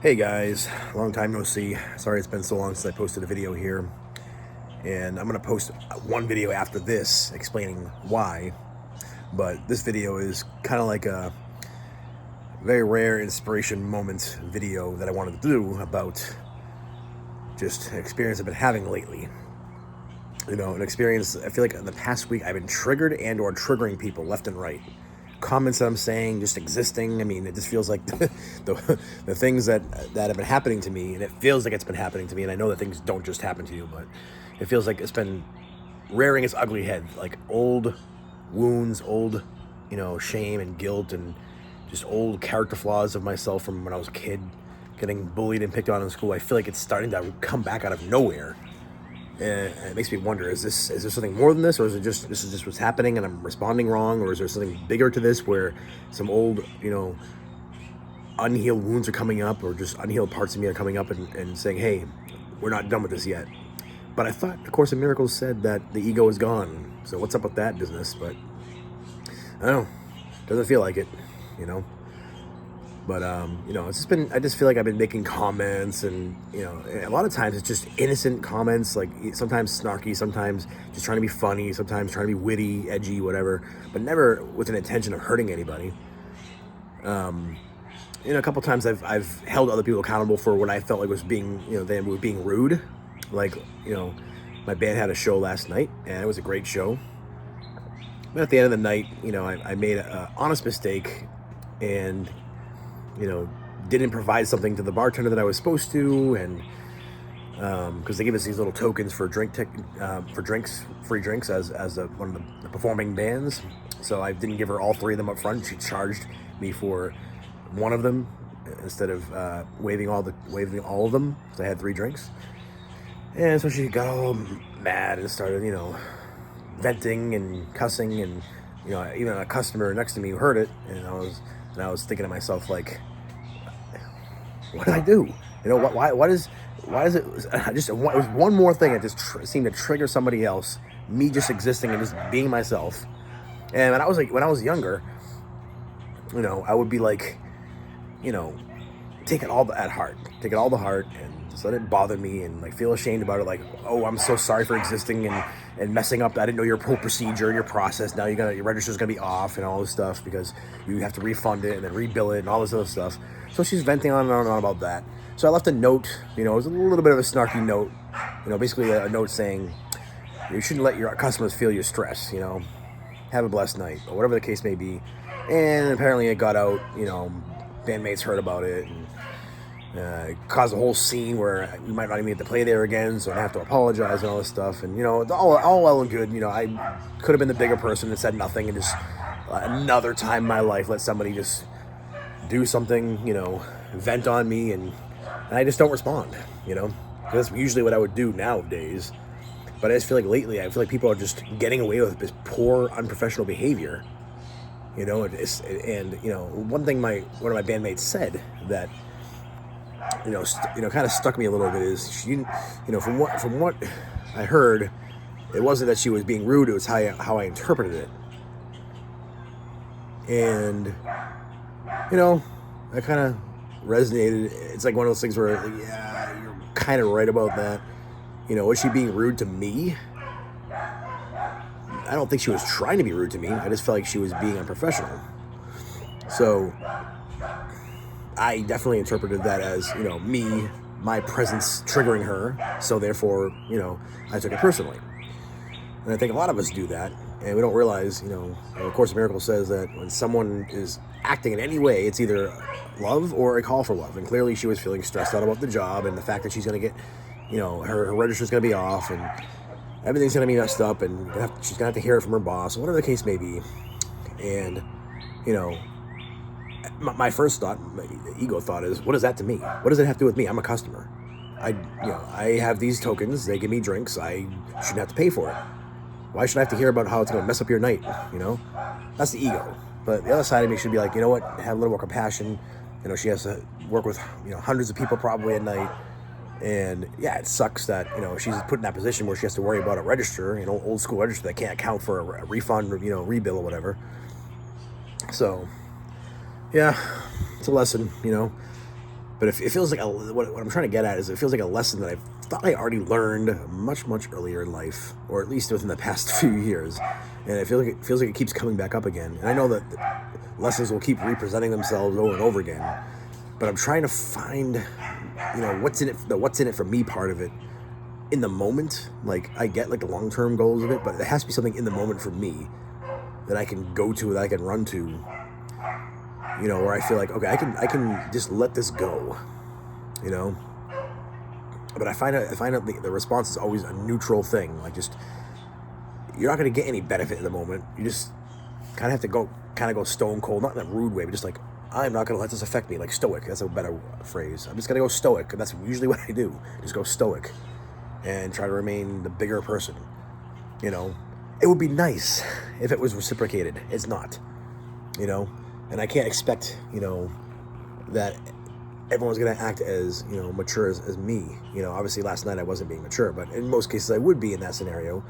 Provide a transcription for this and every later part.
Hey guys, long time no see. Sorry it's been so long since I posted a video here. And I'm going to post one video after this explaining why. But this video is kind of like a very rare inspiration moment video that I wanted to do about just an experience I've been having lately. You know, an experience, I feel like in the past week I've been triggered and or triggering people left and right. Comments that I'm saying, just existing. I mean, it just feels like the things that have been happening to me, and it feels like it's been happening to me. And I know that things don't just happen to you, but it feels like it's been rearing its ugly head, like old wounds, old, shame and guilt, and just old character flaws of myself from when I was a kid, getting bullied and picked on in school. I feel like it's starting to come back out of nowhere. And it makes me wonder, is there something more than this, or is it just this is just what's happening and I'm responding wrong, or is there something bigger to this where some old, unhealed wounds are coming up, or just unhealed parts of me are coming up and saying, hey, we're not done with this yet. But I thought the Course in Miracles said that the ego is gone. So what's up with that business? But I don't know. Doesn't feel like it, you know. But, it's just I just feel like I've been making comments and, a lot of times it's just innocent comments, like sometimes snarky, sometimes just trying to be funny, sometimes trying to be witty, edgy, whatever, but never with an intention of hurting anybody. A couple times I've held other people accountable for what I felt like was being, they were being rude. Like, my band had a show last night and it was a great show. But at the end of the night, I made an honest mistake and, didn't provide something to the bartender that I was supposed to, and because they give us these little tokens for free drinks as one of the performing bands. So I didn't give her all three of them up front. She charged me for one of them instead of waiving all of them, because I had three drinks. And so she got all mad and started, venting and cussing, and even a customer next to me heard it, and I was thinking to myself, like, what did I do? Why is it just it was one more thing that just seemed to trigger somebody else, me just existing and just being myself. And when I was younger, I would be like, take it all to heart, and just let it bother me and like feel ashamed about it. Like, oh, I'm so sorry for existing and messing up. I didn't know your whole procedure and your process. Now your register's gonna be off and all this stuff because you have to refund it and then rebill it and all this other stuff. So she's venting on and on and on about that. So I left a note, it was a little bit of a snarky note, basically a note saying, you shouldn't let your customers feel your stress, have a blessed night, or whatever the case may be. And apparently it got out, bandmates heard about it, and caused a whole scene where we might not even get to play there again, so I have to apologize and all this stuff. And, all well and good. I could have been the bigger person and said nothing, and just another time in my life let somebody just do something, vent on me, and I just don't respond, That's usually what I would do nowadays. But I just feel like lately, I feel like people are just getting away with this poor, unprofessional behavior. One thing one of my bandmates said that, kind of stuck me a little bit is she, from what I heard, it wasn't that she was being rude, it was how I interpreted it. And, I kind of resonated. It's like one of those things where, like, yeah, you're kind of right about that. Was she being rude to me? I don't think she was trying to be rude to me. I just felt like she was being unprofessional. So I definitely interpreted that as, my presence triggering her. So therefore, I took it personally. And I think a lot of us do that. And we don't realize, the Course in Miracles says that when someone is acting in any way, it's either love or a call for love. And clearly she was feeling stressed out about the job and the fact that she's going to get, her register's going to be off and everything's going to be messed up, and she's going to have to hear it from her boss, whatever the case may be. And, my first thought, my ego thought is, what is that to me? What does it have to do with me? I'm a customer. I have these tokens. They give me drinks. I shouldn't have to pay for it. Why should I have to hear about how it's going to mess up your night? That's the ego. But the other side of me should be like, you know what? Have a little more compassion. She has to work with, hundreds of people probably at night. And yeah, it sucks that, she's put in that position where she has to worry about a register, old school register that can't account for a refund or, rebill or whatever. So, yeah, it's a lesson, But it feels like what I'm trying to get at is it feels like a lesson that I thought I already learned much, much earlier in life, or at least within the past few years. And it feels like it keeps coming back up again. And I know that lessons will keep representing themselves over and over again. But I'm trying to find, what's in it for me part of it in the moment. Like, I get like the long-term goals of it, but it has to be something in the moment for me that I can go to, that I can run to, where I feel like, okay, I can just let this go, But I find out the response is always a neutral thing. Like, just, you're not going to get any benefit in the moment. You just kind of have to go stone cold, not in a rude way, but just like, I'm not going to let this affect me, like stoic. That's a better phrase. I'm just going to go stoic, and that's usually what I do. Just go stoic and try to remain the bigger person, It would be nice if it was reciprocated. It's not, And I can't expect, that everyone's going to act as, mature as me. Obviously last night I wasn't being mature, but in most cases I would be in that scenario.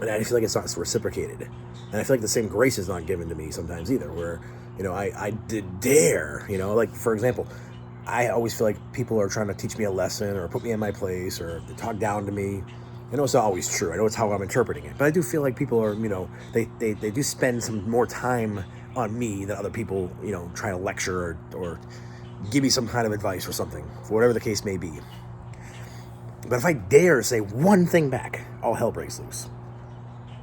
And I feel like it's not reciprocated. And I feel like the same grace is not given to me sometimes either, where, I did dare, like, for example, I always feel like people are trying to teach me a lesson or put me in my place or talk down to me. I know it's not always true. I know it's how I'm interpreting it. But I do feel like people are, they do spend some more time on me than other people, trying to lecture or give me some kind of advice or something, for whatever the case may be. But if I dare say one thing back, all hell breaks loose.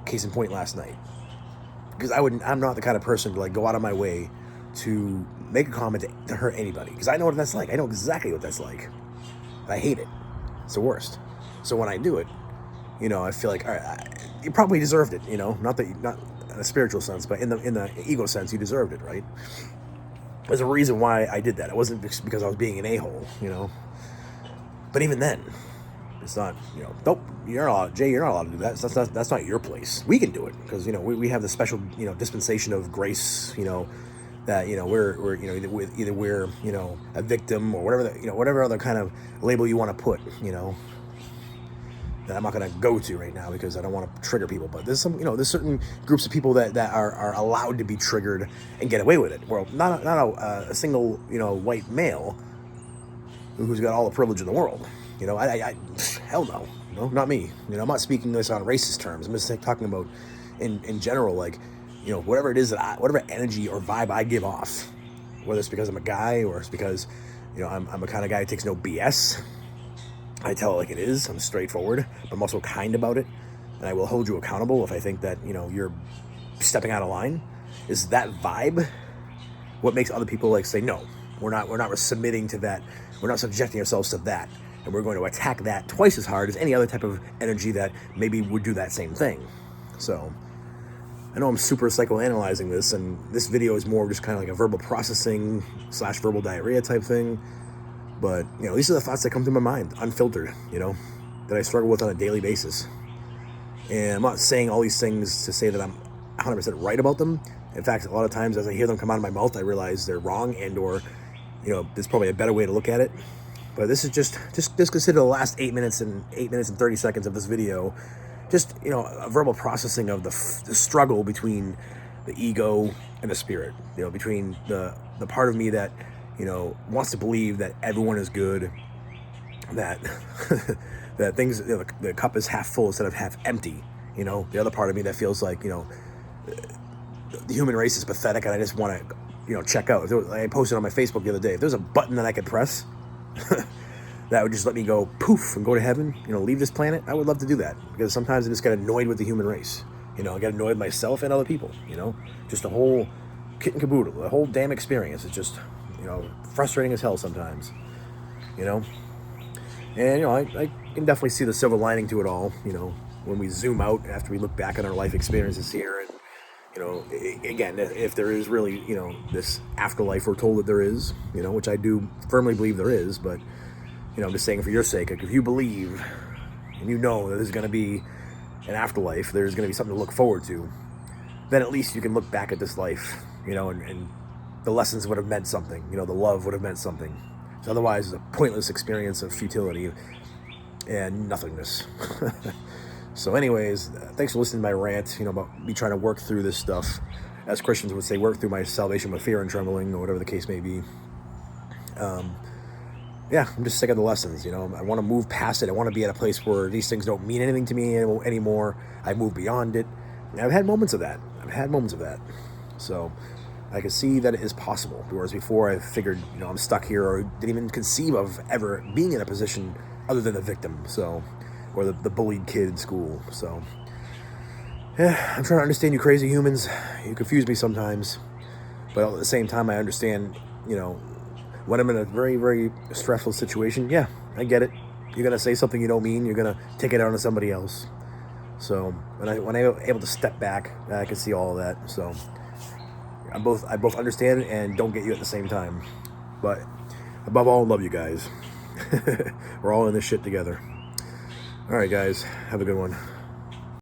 Case in point last night. Because I'm not the kind of person to like go out of my way to make a comment to hurt anybody. Because I know what that's like. I know exactly what that's like. I hate it. It's the worst. So when I do it, I feel like, all right, you probably deserved it, not in a spiritual sense, but in the ego sense, you deserved it, right? There's a reason why I did that. It wasn't because I was being an a-hole, But even then, it's not, nope, you're not allowed, Jay, you're not allowed to do that. That's not your place. We can do it because, we have the special, dispensation of grace, that, we're either we're, a victim or whatever, whatever other kind of label you want to put, that I'm not going to go to right now because I don't want to trigger people. But there's some, there's certain groups of people that are allowed to be triggered and get away with it. Well, not a single, white male who's got all the privilege in the world. I hell no, not me. I'm not speaking this on racist terms. I'm just talking about in general, like, whatever it is whatever energy or vibe I give off, whether it's because I'm a guy or it's because, I'm a kind of guy who takes no BS. I tell it like it is. I'm straightforward, but I'm also kind about it, and I will hold you accountable if I think that you're stepping out of line. Is that vibe what makes other people like say no? We're not submitting to that. We're not subjecting ourselves to that, and we're going to attack that twice as hard as any other type of energy that maybe would do that same thing. So I know I'm super psychoanalyzing this, and this video is more just kind of like a verbal processing / verbal diarrhea type thing. But, these are the thoughts that come to my mind, unfiltered, that I struggle with on a daily basis. And I'm not saying all these things to say that I'm 100% right about them. In fact, a lot of times as I hear them come out of my mouth, I realize they're wrong or, there's probably a better way to look at it. But this is just consider the last 8 minutes and 30 seconds of this video, just, a verbal processing of the struggle between the ego and the spirit, between the part of me that, wants to believe that everyone is good, that that things, the cup is half full instead of half empty. The other part of me that feels like, the human race is pathetic and I just want to, check out. I posted on my Facebook the other day, if there's a button that I could press that would just let me go poof and go to heaven, leave this planet, I would love to do that, because sometimes I just get annoyed with the human race. I get annoyed with myself and other people, just the whole kit and caboodle, the whole damn experience is just, frustrating as hell sometimes, And, I can definitely see the silver lining to it all, when we zoom out after we look back on our life experiences here. And, again, if there is really, this afterlife we're told that there is, which I do firmly believe there is, but, I'm just saying for your sake, like, if you believe and that there's going to be an afterlife, there's going to be something to look forward to, then at least you can look back at this life, and the lessons would have meant something, the love would have meant something. So otherwise, it's a pointless experience of futility and nothingness. So anyways, thanks for listening to my rant, about me trying to work through this stuff. As Christians would say, work through my salvation with fear and trembling, or whatever the case may be. Yeah, I'm just sick of the lessons. I want to move past it. I want to be at a place where these things don't mean anything to me anymore. I move beyond it. And I've had moments of that. So I can see that it is possible. Whereas before I figured, I'm stuck here, or didn't even conceive of ever being in a position other than the victim. So, or the bullied kid in school. So, yeah, I'm trying to understand you crazy humans. You confuse me sometimes. But at the same time, I understand, when I'm in a very, very stressful situation, yeah, I get it. You're going to say something you don't mean. You're going to take it out on somebody else. So when I'm able to step back, I can see all of that. So I both understand and don't get you at the same time. But above all, love you guys. We're all in this shit together. All right, guys. Have a good one.